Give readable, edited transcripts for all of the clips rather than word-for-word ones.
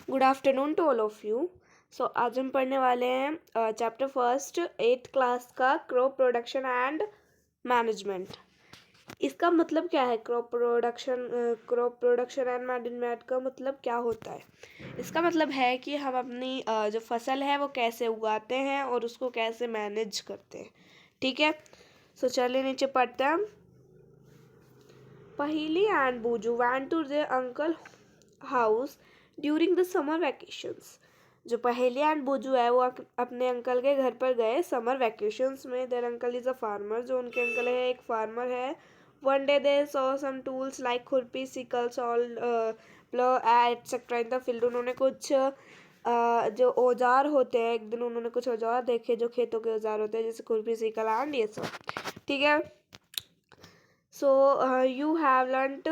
Good afternoon to all of you. So आज हम पढ़ने वाले हैं चैप्टर फर्स्ट 8th क्लास का क्रॉप प्रोडक्शन एंड मैनेजमेंट। इसका मतलब क्या है? क्रॉप प्रोडक्शन एंड मैनेजमेंट का मतलब क्या होता है? इसका मतलब है कि हम अपनी जो फसल है वो कैसे उगाते हैं और उसको कैसे मैनेज करते हैं। ठीक है, सो चलिए नीचे पढ़ते हैं। Pahili and Buju went to their uncle house during the summer vacations. जो पहेली एंड बुजू है वो अपने अंकल के घर पर गए समर वैकेशंस में। Their uncle is a farmer, जो उनके अंकल है एक फार्मर है। One day they saw some tools like खुरपी, sickles, all plough etcetera in the field. उन्होंने कुछ जो औजार होते हैं, एक दिन उन्होंने कुछ औजार देखे जो खेतों के औजार होते हैं, जैसे खुरपी, सिकल एंड ये सब। ठीक है, so you have learned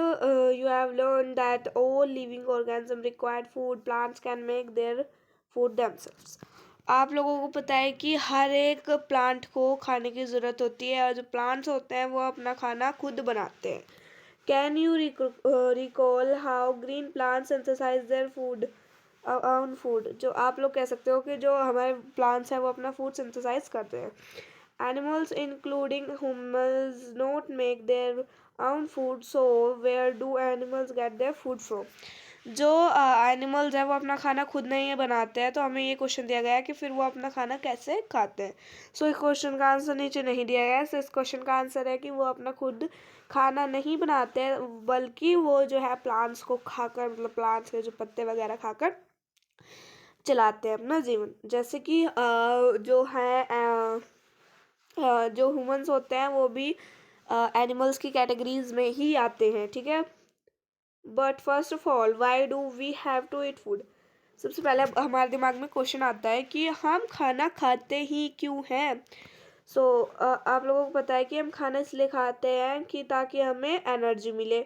that all living organisms required food. Plants can make their food themselves. आप लोगों को पता है कि हर एक प्लांट को खाने की ज़रूरत होती है और जो प्लांट्स होते हैं वो अपना खाना खुद बनाते हैं। Can you recall how green plants synthesise their food own food? जो आप लोग कह सकते हो कि जो हमारे प्लांट्स हैं वो अपना फूड सिंथेसाइज करते हैं। Animals, including humans, not make their own food, so where do animals get their food from? जो एनिमल्स हैं वो अपना खाना खुद नहीं बनाते हैं, तो हमें ये क्वेश्चन दिया गया है कि फिर वो अपना खाना कैसे खाते हैं। सो इस क्वेश्चन का आंसर नीचे नहीं दिया गया है। सो इस क्वेश्चन का आंसर है कि वो अपना खुद खाना नहीं बनाते हैं, बल्कि वो जो है प्लांट्स को खाकर, मतलब प्लांट्स के जो पत्ते वगैरह खाकर चलाते हैं अपना जीवन। जैसे कि जो है जो ह्यूमंस होते हैं वो भी एनिमल्स की कैटेगरीज में ही आते हैं। ठीक है, but first of all why do we have to eat food? सबसे पहले हमारे दिमाग में क्वेश्चन आता है कि हम खाना खाते ही क्यों हैं। सो आप लोगों को पता है कि हम खाना इसलिए खाते हैं कि ताकि हमें एनर्जी मिले।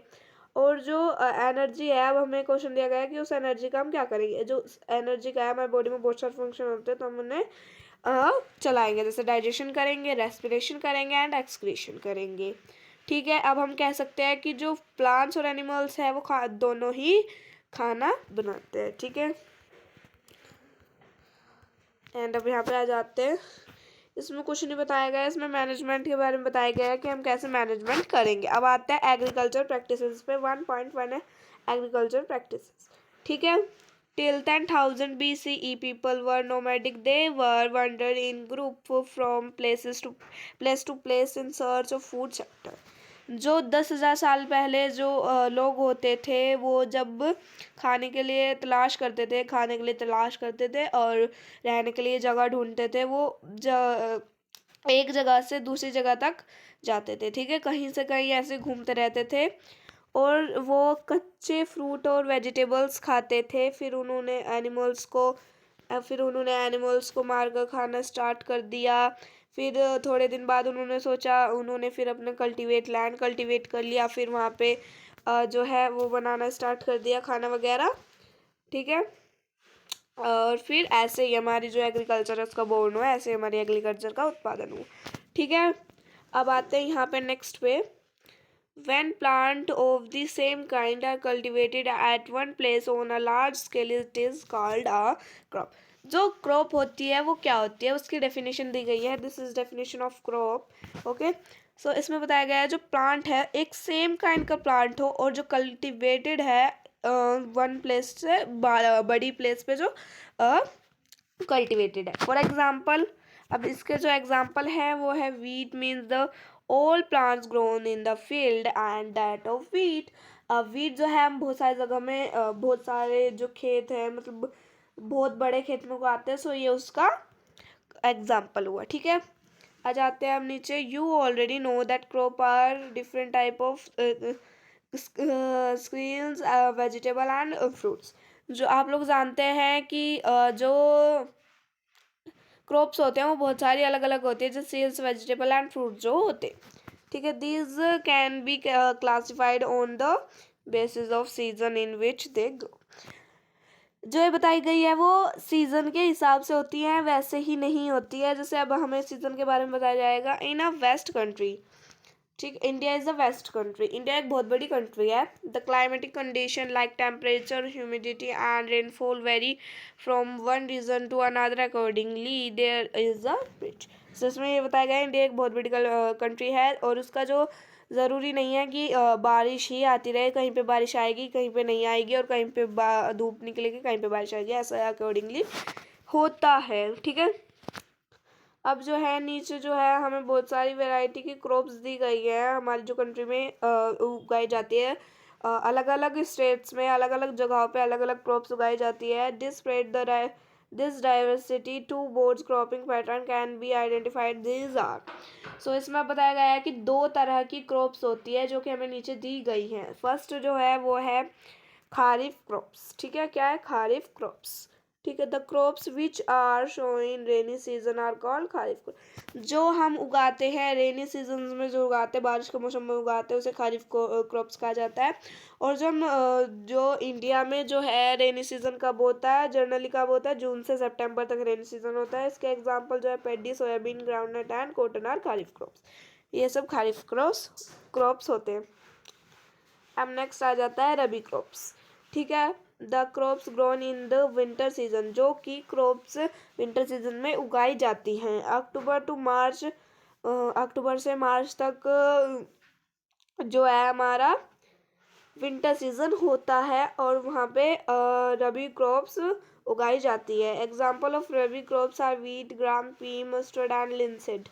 और जो एनर्जी है, अब हमें क्वेश्चन दिया गया है कि उस एनर्जी का हम क्या करेंगे। जो एनर्जी का है, हमारी बॉडी में बहुत सारे फंक्शन होते हैं, तो हम उन्हें चलाएंगे, जैसे डाइजेशन करेंगे, रेस्पिरेशन करेंगे एंड एक्सक्रीशन करेंगे। ठीक है, अब हम कह सकते हैं कि जो प्लांट्स और एनिमल्स है वो दोनों ही खाना बनाते हैं। ठीक है, एंड अब यहाँ पे आ जाते हैं। इसमें कुछ नहीं बताया गया है, इसमें मैनेजमेंट के बारे में बताया गया है कि हम कैसे मैनेजमेंट करेंगे। अब आते हैं एग्रीकल्चर प्रैक्टिसेस पे। 1.1 है एग्रीकल्चर प्रैक्टिसेस। ठीक है, till 10,000 BCE people were nomadic. They were wandered in group from place to place in search of food shelter. जो 10,000 साल पहले जो लोग होते थे वो जब खाने के लिए तलाश करते थे, खाने के लिए तलाश करते थे और रहने के लिए जगह ढूंढते थे, वो एक जगह से दूसरी जगह तक जाते थे। ठीक है, कहीं से कहीं ऐसे घूमते रहते थे और वो कच्चे फ्रूट और वेजिटेबल्स खाते थे। फिर उन्होंने एनिमल्स को मारकर खाना स्टार्ट कर दिया। फिर थोड़े दिन बाद उन्होंने फिर अपना लैंड कल्टीवेट कर लिया। फिर वहाँ पे जो है वो बनाना स्टार्ट कर दिया खाना वगैरह। ठीक है, और फिर ऐसे ही हमारी जो एग्रीकल्चर है उसका बोर्न हुआ, ऐसे हमारी एग्रीकल्चर का उत्पादन हुआ। ठीक है, अब आते हैं यहाँ पे नेक्स्ट पे। When plant of the same kind are cultivated at one place on a large scale, it is called a crop. जो क्रॉप होती है वो क्या होती है, उसकी डेफिनेशन दी गई है। This is definition of crop. Okay, so इसमें बताया गया है जो प्लांट है एक सेम काइंड का प्लांट हो और जो कल्टिवेटेड है वन प्लेस से बड़ी प्लेस पे जो कल्टिवेटेड है। फॉर एग्जाम्पल, अब इसके जो एग्जाम्पल है वो है wheat means the all plants grown in the field and that of wheat. Wheat जो है हम बहुत सारी जगह में बहुत सारे जो खेत है, मतलब बहुत बड़े खेत में उगाते हैं, सो ये उसका एग्जाम्पल हुआ। ठीक है, आ जाते हैं हम नीचे। You already know that crop are different type of screens, vegetable and fruits. जो आप लोग जानते हैं कि जो क्रॉप्स होते हैं वो बहुत सारी अलग अलग होती है, जैसे सीड्स, वेजिटेबल एंड फ्रूट जो होते हैं। ठीक है, these can be classified on the basis off season in which they grow. जो ये बताई गई है वो सीजन के हिसाब से होती है, वैसे ही नहीं होती है। जैसे अब हमें सीजन के बारे में बताया जाएगा। इन अ वेस्ट कंट्री, ठीक, India is a vast country. India एक बहुत बड़ी कंट्री है। The climatic condition like temperature, humidity and rainfall vary from one region to another accordingly there is a rich. सो इसमें ये बताया गया इंडिया एक बहुत बड़ी कंट्री है और उसका जो ज़रूरी नहीं है कि बारिश ही आती रहे, कहीं पे बारिश आएगी कहीं पे नहीं आएगी, और कहीं पे धूप निकलेगी कहीं पे बारिश आएगी, ऐसा अकॉर्डिंगली होता है। ठीक है, अब जो है नीचे जो है हमें बहुत सारी वैरायटी की क्रॉप्स दी गई है हमारी जो कंट्री में उगाई जाती है। अलग अलग स्टेट्स में अलग अलग जगहों पे अलग अलग क्रॉप्स उगाई जाती है। This diversity two broad cropping pattern can be identified these are. सो इसमें बताया गया है कि दो तरह की क्रॉप्स होती है जो कि हमें नीचे दी गई हैं। फर्स्ट जो है वो है खारिफ क्रॉप्स। ठीक है, क्या है? खारिफ क्रॉप्स। ठीक है, the crops which are sown in rainy season are called kharif. जो हम उगाते हैं रेनी सीजन में, जो उगाते हैं बारिश के मौसम में उगाते हैं, उसे खारिफ क्रॉप्स कहा जाता है। और जो इंडिया में जो है रेनी सीजन कब होता है, जनरली कब होता है? जून से सितंबर तक रेनी सीजन होता है। इसके एग्जांपल जो है paddy, soybean, groundnut and cotton are kharif crops. ये सब खारिफ क्रॉप्स होते हैं। अब नेक्स्ट आ जाता है रबी क्रॉप्स। ठीक है, the crops grown in the winter season. जो कि क्रॉप्स विंटर सीजन में उगाई जाती हैं। अक्टूबर से मार्च तक जो है हमारा विंटर सीजन होता है और वहाँ पे रबी क्रॉप्स उगाई जाती है। Example of rabi crops are wheat, gram, pea, mustard and linseed.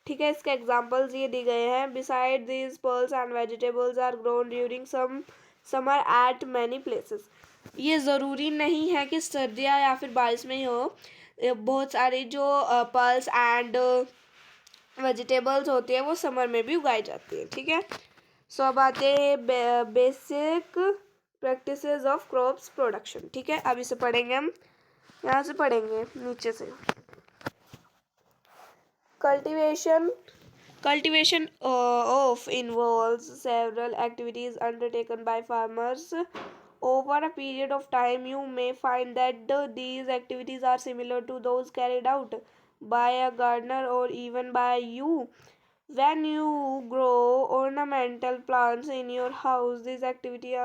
ठीक है, इसके एग्जाम्पल्स ये दिए गए हैं। Beside these pulse and vegetables are grown during summer at many places. ये ज़रूरी नहीं है कि सर्दियाँ या फिर बारिश में ही हो। बहुत सारी जो पल्स एंड वेजिटेबल्स होती है वो समर में भी उगाई जाती है। ठीक है, सो अब आते हैं basic practices of crops production. ठीक है, अब इसे पढ़ेंगे हम, यहाँ से पढ़ेंगे नीचे से। Cultivation of involves several activities undertaken by farmers. Over a period of time, you may find that these activities are similar to those carried out by a gardener or even by you. When you grow ornamental plants in your house, these activities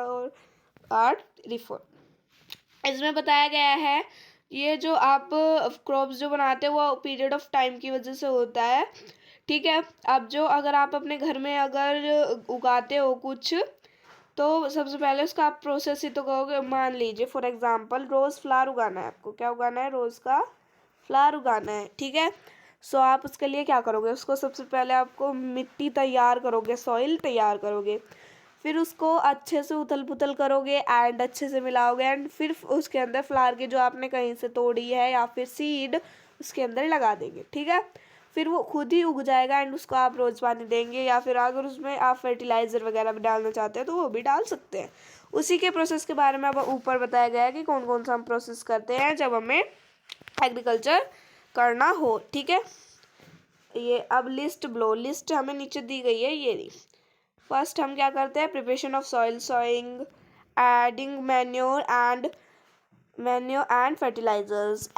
are referred. इसमें बताया गया है ये जो आप crops जो बनाते हो वो पीरियड ऑफ टाइम की वजह से होता है। ठीक है, अब जो अगर आप अपने घर में अगर उगाते हो कुछ, तो सबसे पहले उसका आप प्रोसेस ही तो करोगे। मान लीजिए फॉर एग्जांपल रोज़ फ्लावर उगाना है आपको। क्या उगाना है? रोज़ का फ्लावर उगाना है। ठीक है, सो आप उसके लिए क्या करोगे? उसको सबसे पहले आपको मिट्टी तैयार करोगे, सॉइल तैयार करोगे, फिर उसको अच्छे से उथल पुथल करोगे एंड अच्छे से मिलाओगे एंड फिर उसके अंदर फ्लावर की जो आपने कहीं से तोड़ी है या फिर सीड उसके अंदर लगा देंगे। ठीक है, फिर वो खुद ही उग जाएगा एंड उसको आप रोज़ पानी देंगे, या फिर अगर उसमें आप फर्टिलाइज़र वगैरह भी डालना चाहते हैं तो वो भी डाल सकते हैं। उसी के प्रोसेस के बारे में अब ऊपर बताया गया है कि कौन कौन सा हम प्रोसेस करते हैं जब हमें एग्रीकल्चर करना हो। ठीक है, ये अब लिस्ट हमें नीचे दी गई है, ये रही। फर्स्ट हम क्या करते हैं? Preparation of soil, sowing, adding manure and fertilisers.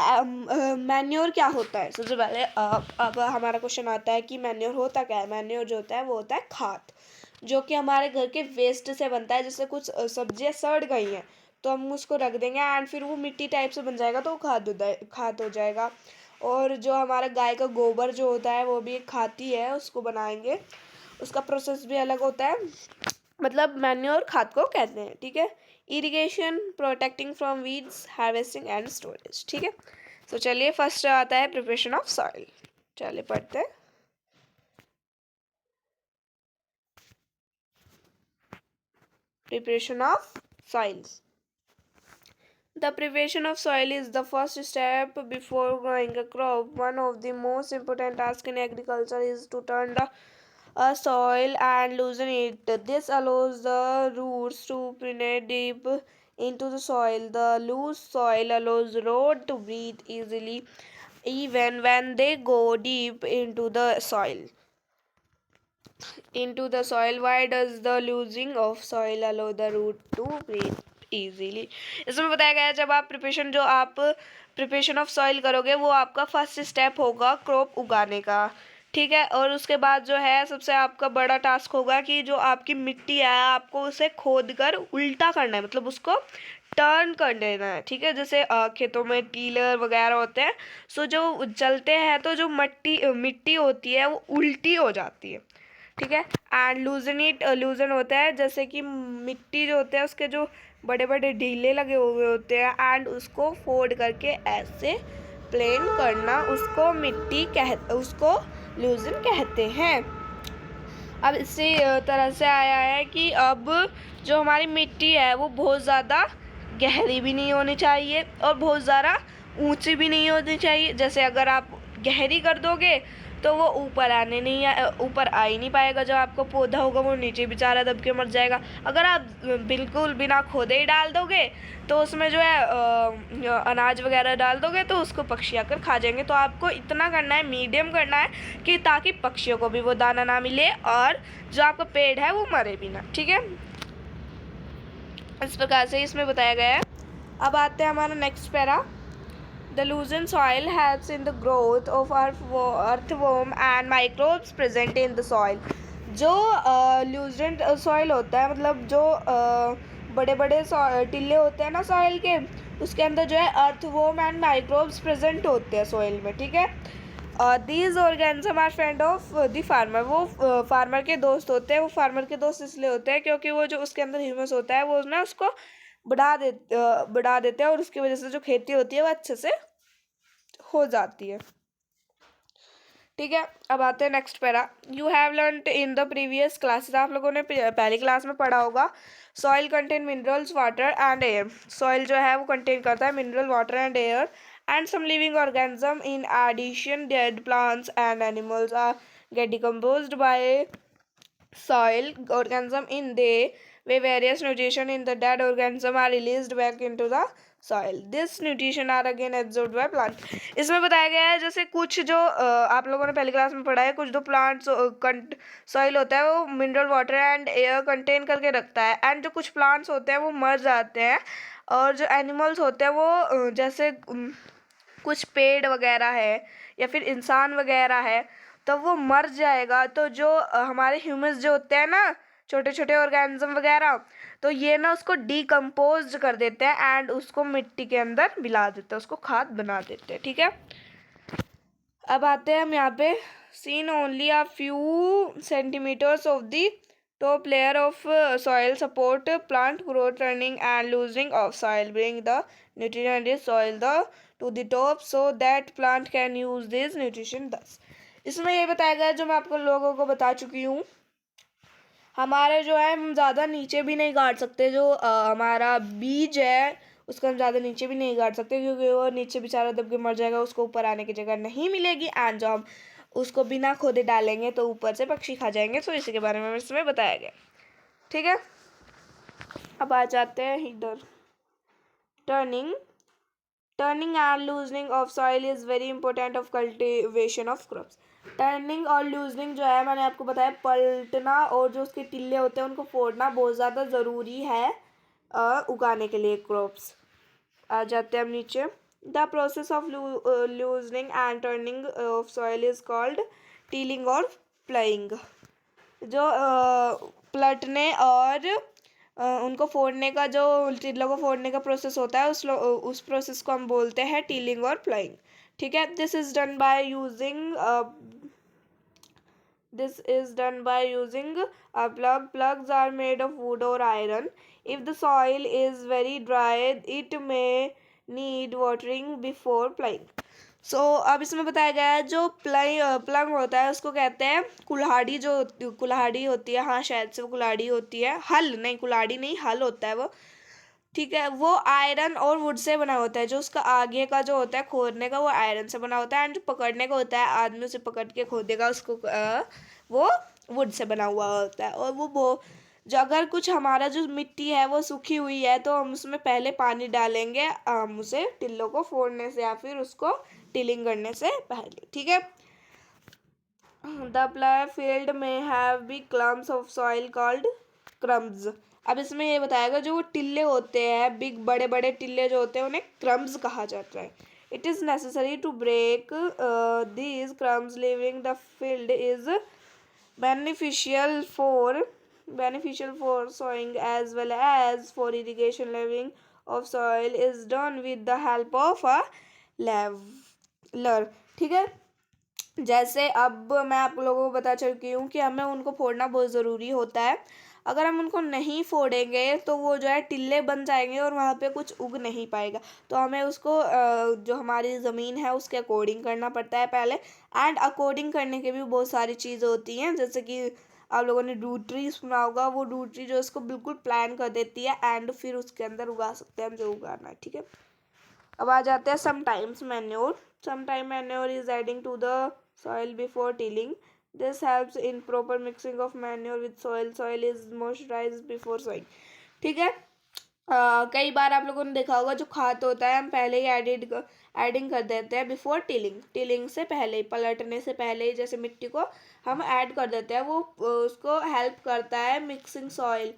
Manure क्या होता है? सबसे पहले अब हमारा क्वेश्चन आता है कि मैन्योर होता क्या है। मैन्योर जो होता है वो होता है खाद, जो कि हमारे घर के वेस्ट से बनता है। जैसे कुछ सब्जियां सड़ गई हैं तो हम उसको रख देंगे एंड फिर वो मिट्टी टाइप से बन जाएगा तो वो खाद हो जाएगा। और जो हमारा गाय का गोबर जो होता है वो भी एक खाद ही है, उसको बनाएंगे, उसका प्रोसेस भी अलग होता है, मतलब मैन्योर खाद को कहते हैं। ठीक है, irrigation, protecting from weeds, harvesting and storage. ठीक है, तो चलिए फर्स्ट आता है प्रिपरेशन ऑफ सॉइल। चलिए पढ़ते हैं। Preparation of soils. The preparation of soil is the first step before growing a crop. One of the most important tasks in agriculture is to turn the soil and loosen it. This allows the roots to penetrate deep into the soil. The loose soil allows roots to breathe easily even when they go deep into the soil. Why does the losing of soil allow the root to breathe easily? इसमें बताया गया है जब आप preparation of soil करोगे वो आपका first step होगा क्रॉप उगाने का। ठीक है। और उसके बाद जो है सबसे आपका बड़ा टास्क होगा कि जो आपकी मिट्टी है आपको उसे खोद कर उल्टा करना है, मतलब उसको टर्न कर देना है। ठीक है, जैसे खेतों में टीलर वगैरह होते हैं, सो जो चलते हैं तो जो मिट्टी होती है वो उल्टी हो जाती है। ठीक है। एंड लूजन होता है, जैसे कि मिट्टी जो होते हैं उसके जो बड़े बड़े ढीले लगे हुए होते हैं एंड उसको फोल्ड करके ऐसे प्लेन करना, उसको लूजन कहते हैं। अब इसी तरह से आया है कि अब जो हमारी मिट्टी है वो बहुत ज़्यादा गहरी भी नहीं होनी चाहिए और बहुत ज़्यादा ऊंची भी नहीं होनी चाहिए। जैसे अगर आप गहरी कर दोगे तो वो ऊपर आ ही नहीं पाएगा, जो आपका पौधा होगा वो नीचे बेचारा दब के मर जाएगा। अगर आप बिल्कुल बिना खोदे ही डाल दोगे तो उसमें जो है अनाज वगैरह डाल दोगे तो उसको पक्षी आकर खा जाएंगे। तो आपको इतना करना है, मीडियम करना है कि ताकि पक्षियों को भी वो दाना ना मिले और जो आपका पेड़ है वो मरे भी ना। ठीक है, इस प्रकार से इसमें बताया गया है। अब आते हैं हमारा next para. The loosened soil helps in the growth of earthworm and microbes present in the soil. जो loosened soil होता है, मतलब जो बड़े बड़े टिल्ले होते हैं ना सॉइल के, उसके अंदर जो है अर्थवॉर्म एंड माइक्रोब्स प्रेजेंट होते हैं सॉइल में। ठीक है, these organism are friend of the farmer. वो फार्मर के दोस्त होते हैं। वो फार्मर के दोस्त इसलिए होते हैं क्योंकि वो जो उसके अंदर ह्यूमस होता है वो ना उसको बढ़ा देते हैं और उसकी वजह से जो खेती होती है वो अच्छे से हो जाती है। ठीक है, अब आते हैं next para. You have learned in the previous classes. आप लोगों ने पहली क्लास में पढ़ा होगा soil contain minerals, water and air. Soil जो है वो कंटेन करता है mineral, water and air and some living organism. In addition dead plants and animals are get decomposed by soil organism in they where various nutrition in the dead organism are released back into the soil. This nutrition are again absorbed by plant. इसमें बताया गया है जैसे कुछ जो आप लोगों ने पहली क्लास में पढ़ा है, कुछ जो प्लांट्स सॉइल होता है वो mineral, water and air contain करके रखता है एंड जो कुछ प्लांट्स होते हैं वो मर जाते हैं और जो एनिमल्स होते हैं वो जैसे कुछ पेड़ वगैरह है या फिर इंसान वगैरह है तो वो मर जाएगा। तो जो हमारे ह्यूमस जो होते हैं ना, छोटे छोटे ऑर्गेनिज्म वगैरह, तो ये ना उसको डिकम्पोज कर देते हैं एंड उसको मिट्टी के अंदर मिला देते हैं, उसको खाद बना देते हैं। ठीक है, अब आते हैं हम यहाँ पे seen only a few centimetres of the top layer of soil support plant growth, turning and loosening of soil bring the nutrient rich soil to the top so that plant can use this nutrition thus. इसमें ये बताया गया जो मैं आपको लोगों को बता चुकी हूँ। हमारे जो है हम ज़्यादा नीचे भी नहीं गाड़ सकते, जो हमारा बीज है उसको हम ज़्यादा नीचे भी नहीं गाड़ सकते क्योंकि वो नीचे बेचारा दब के मर जाएगा, उसको ऊपर आने की जगह नहीं मिलेगी एंड जो हम उसको बिना खोदे डालेंगे तो ऊपर से पक्षी खा जाएंगे। तो इसी के बारे में इसमें बताया गया। ठीक है, अब आ जाते हैं इधर। Turning and loosening of soil is very important of cultivation of crops. Turning और लूजनिंग जो है मैंने आपको बताया, पलटना और जो उसके टिल्ले होते हैं उनको फोड़ना बहुत ज़्यादा ज़रूरी है उगाने के लिए क्रॉप्स। आ जाते हैं हम नीचे। The process of loosening and turning of soil is called tilling और प्लाइंग। जो पलटने और उनको फोड़ने का, जो टिल्लों को फोड़ने का प्रोसेस होता है उस प्रोसेस को हम बोलते हैं टीलिंग और प्लाइंग। ठीक है, this is done by using a plug. Plugs are made of wood or iron. If the soil is very dry it may need watering before ploughing. अब इसमें बताया गया है जो प्लग होता है उसको कहते हैं कुल्हाड़ी। जो कुल्हाड़ी होती है, हाँ शायद से वो कुल्हाड़ी होती है, हल नहीं, कुल्हाड़ी नहीं, हल होता है वो। ठीक है, वो आयरन और वुड से बना होता है। जो उसका आगे का जो होता है खोदने का वो आयरन से बना होता है एंड जो पकड़ने का होता है आदमी उसे पकड़ के खोदेगा उसको वो वुड से बना हुआ होता है। और वो जो अगर कुछ हमारा जो मिट्टी है वो सूखी हुई है तो हम उसमें पहले पानी डालेंगे हम उसे टिल्लों को फोड़ने से या फिर उसको टिलिंग करने से पहले। ठीक है, द प्लायर फील्ड में have be clumps of soil called crumbs. अब इसमें ये बताएगा जो वो टिल्ले होते हैं, बिग बड़े बड़े टिल्ले जो होते हैं उन्हें क्रम्स कहा जाता है। It is necessary to break these crumbs, leaving the field is beneficial for sowing as well as for irrigation. Leveling of soil is done with the help of a leveler. ठीक है, जैसे अब मैं आप लोगों को बता चुकी हूँ कि हमें उनको फोड़ना बहुत ज़रूरी होता है। अगर हम उनको नहीं फोड़ेंगे तो वो जो है टिल्ले बन जाएंगे और वहाँ पे कुछ उग नहीं पाएगा। तो हमें उसको जो हमारी ज़मीन है उसके अकॉर्डिंग करना पड़ता है पहले। एंड अकॉर्डिंग करने के भी बहुत सारी चीज़ें होती हैं, जैसे कि आप लोगों ने रूट ट्री सुना होगा। वो रूट ट्री जो इसको बिल्कुल प्लान कर देती है एंड फिर उसके अंदर उगा सकते हैं हम जो उगाना है। ठीक है, अब आ जाते हैं sometimes manure. Sometime manure is adding to the soil before tilling. This helps in proper mixing of manure with soil. Soil is moisturized before sowing. ठीक है, कई बार आप लोगों ने देखा होगा जो खाद होता है हम पहले ही एडिंग कर देते हैं बिफोर टिलिंग से पहले ही, पलटने से पहले ही जैसे मिट्टी को हम ऐड कर देते हैं। वो उसको हेल्प करता है मिक्सिंग सॉइल।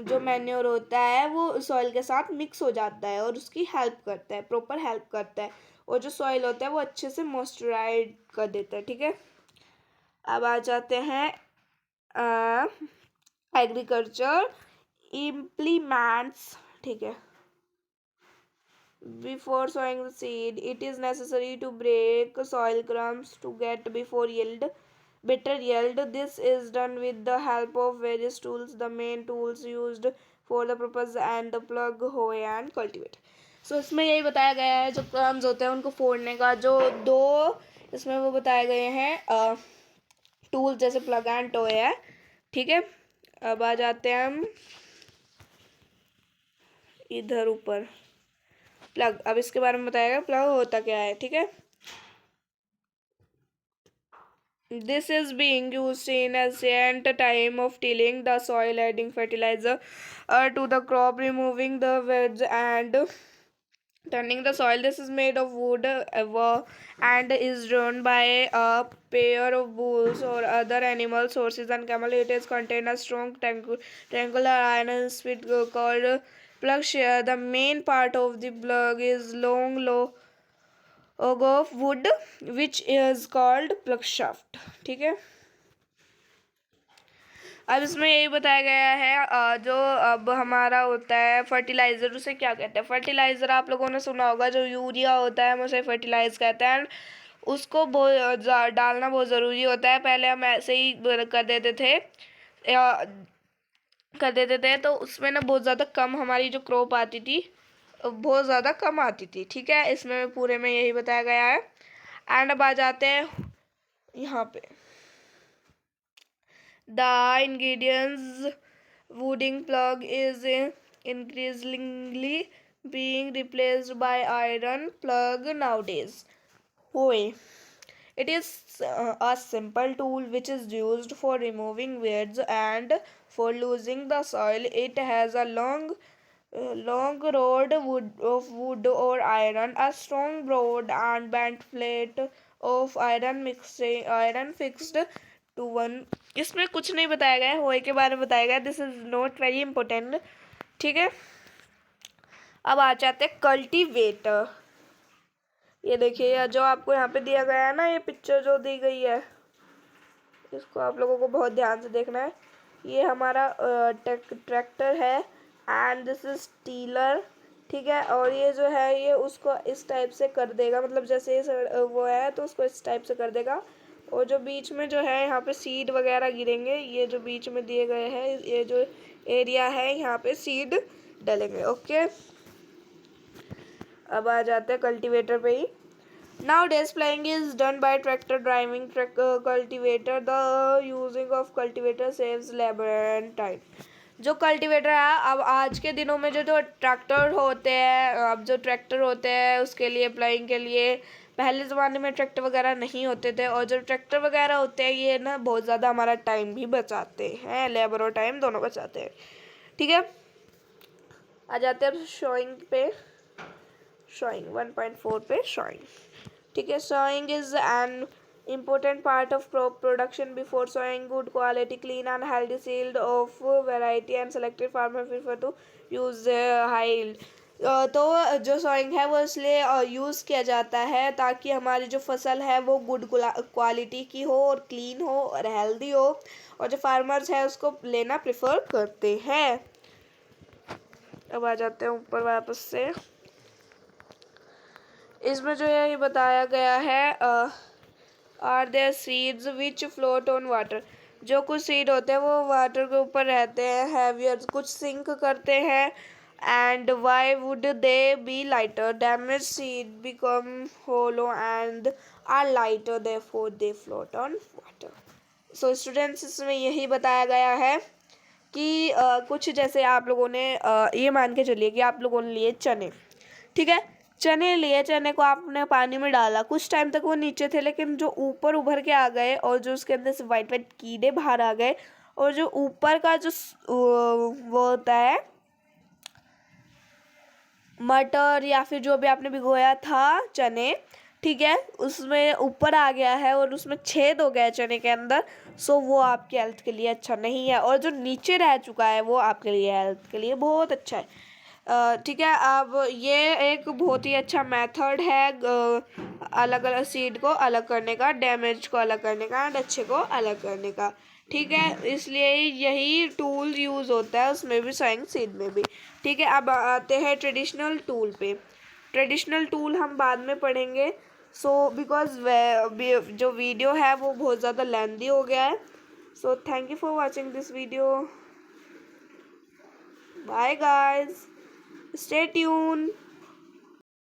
जो मैन्योर होता है वो सॉइल के साथ मिक्स हो जाता है और उसकी हेल्प करता है, प्रॉपर हेल्प करता है। और जो सॉइल होता है वो अच्छे से मॉइस्चराइज कर देता है। ठीक है, अब आ जाते हैं एग्रीकल्चर इम्प्लीमेंट्स। ठीक है, before sowing the seed it is necessary to break soil crumbs to get before yield better yield. This is done with the help of various tools. The main tools used for the purpose and the plug, hoe and cultivator. So इसमें यही बताया गया है जो crumbs होते हैं उनको फोड़ने का, जो दो इसमें वो बताए गए हैं टूल, जैसे प्लग एंड टोए है। ठीक है, अब आ जाते हैं हम इधर ऊपर प्लग। अब इसके बारे में बताया गया प्लग होता क्या है। ठीक है, this is being used in ancient time of tilling the soil, adding fertilizer to the crop, removing the weeds and turning the soil. This is made of wood and is drawn by a pair of bulls or other animal sources and camel. It is contain a strong triangular iron spit called plug shear. The main part of the plug is long log of wood which is called plug shaft. ठीक है, अब इसमें यही बताया गया है जो अब हमारा होता है फर्टिलाइज़र, उसे क्या कहते हैं। फर्टिलाइज़र आप लोगों ने सुना होगा, जो यूरिया होता है हम उसे फर्टिलाइज कहते हैं। उसको डालना बहुत ज़रूरी होता है। पहले हम ऐसे ही कर देते थे तो उसमें ना बहुत ज़्यादा कम हमारी जो क्रॉप आती थी बहुत ज़्यादा कम आती थी। ठीक है, इसमें पूरे में यही बताया गया है। एंड अब आ जाते हैं यहाँ पे the ingredients. Wooding plug is increasingly being replaced by iron plug nowadays. Hoe. It is a simple tool which is used for removing weeds and for losing the soil. It has a long rod of wood or iron, a strong broad and bent plate of iron fixed to one. इसमें कुछ नहीं बताया गया है, होए के बारे में बताया गया। This is not very important. ठीक है, अब आ जाते हैं कल्टीवेटर। ये देखिए जो आपको यहाँ पे दिया गया है ना, ये पिक्चर जो दी गई है इसको आप लोगों को बहुत ध्यान से देखना है। ये हमारा ट्रैक्टर है एंड दिस इज टीलर। ठीक है, और ये जो है ये उसको इस टाइप से कर देगा, मतलब जैसे वो है तो उसको इस टाइप से कर देगा। और जो बीच में जो है यहाँ पे सीड वगैरह गिरेंगे, ये जो बीच में दिए गए हैं ये जो एरिया है यहाँ पे सीड डलेंगे। ओके, अब आ जाते हैं कल्टीवेटर पे ही। Nowadays ploughing is done by tractor driving cultivator. The using of cultivator saves labor and time. जो कल्टीवेटर है, अब आज के दिनों में जो ट्रैक्टर होते हैं, अब जो ट्रैक्टर होते हैं उसके लिए प्लाइंग के लिए पहले ज़माने में ट्रैक्टर वगैरह नहीं होते थे। और जो ट्रैक्टर वगैरह होते हैं ये ना बहुत ज़्यादा हमारा टाइम भी बचाते हैं, लेबर और टाइम दोनों बचाते हैं। ठीक है, आ जाते हैं अब शोइंग पे। शोइंग 1.4 पे शोइंग। ठीक है, sowing is an important part of crop production. Before sowing, good quality, clean and healthy seed of variety and selected farmers prefer to use high yield तो जो सोइंग है वो इसलिए यूज़ किया जाता है ताकि हमारी जो फसल है वो गुड क्वालिटी की हो और क्लीन हो और हेल्दी हो, और जो फार्मर्स है उसको लेना प्रेफर करते हैं। अब आ जाते हैं ऊपर वापस से। इसमें जो है ये बताया गया है, are there seeds which float on water. जो कुछ सीड होते हैं वो वाटर के ऊपर रहते हैं, हैवियर कुछ सिंक करते हैं। And why would they be lighter, damage seed become hollow and are lighter therefore they float on water. So students, इसमें यही बताया गया है कि कुछ जैसे आप लोगों ने ये मान के चलिए कि आप लोगों ने लिए चने, ठीक है। चने लिए, चने को आपने पानी में डाला, कुछ टाइम तक वो नीचे थे, लेकिन जो ऊपर उभर के आ गए और जो उसके अंदर से वाइट वाइट कीड़े बाहर आ गए, और जो ऊपर का जो वो होता है मटर या फिर जो भी आपने भिगोया था चने, ठीक है, उसमें ऊपर आ गया है और उसमें छेद हो गया है चने के अंदर। सो वो आपकी हेल्थ के लिए अच्छा नहीं है, और जो नीचे रह चुका है वो आपके लिए हेल्थ के लिए बहुत अच्छा है। ठीक है। अब ये एक बहुत ही अच्छा मेथड है अलग अलग सीड को अलग करने का, डैमेज को अलग करने का एंड अच्छे को अलग करने का, ठीक है। इसलिए यही टूल यूज़ होता है उसमें भी, सोइंग सीड में भी, ठीक है। अब आते हैं ट्रेडिशनल टूल पे। ट्रेडिशनल टूल हम बाद में पढ़ेंगे, सो बिकॉज जो वीडियो है वो बहुत ज़्यादा लेंदी हो गया है। So thank you for watching this video. Bye guys, stay tuned.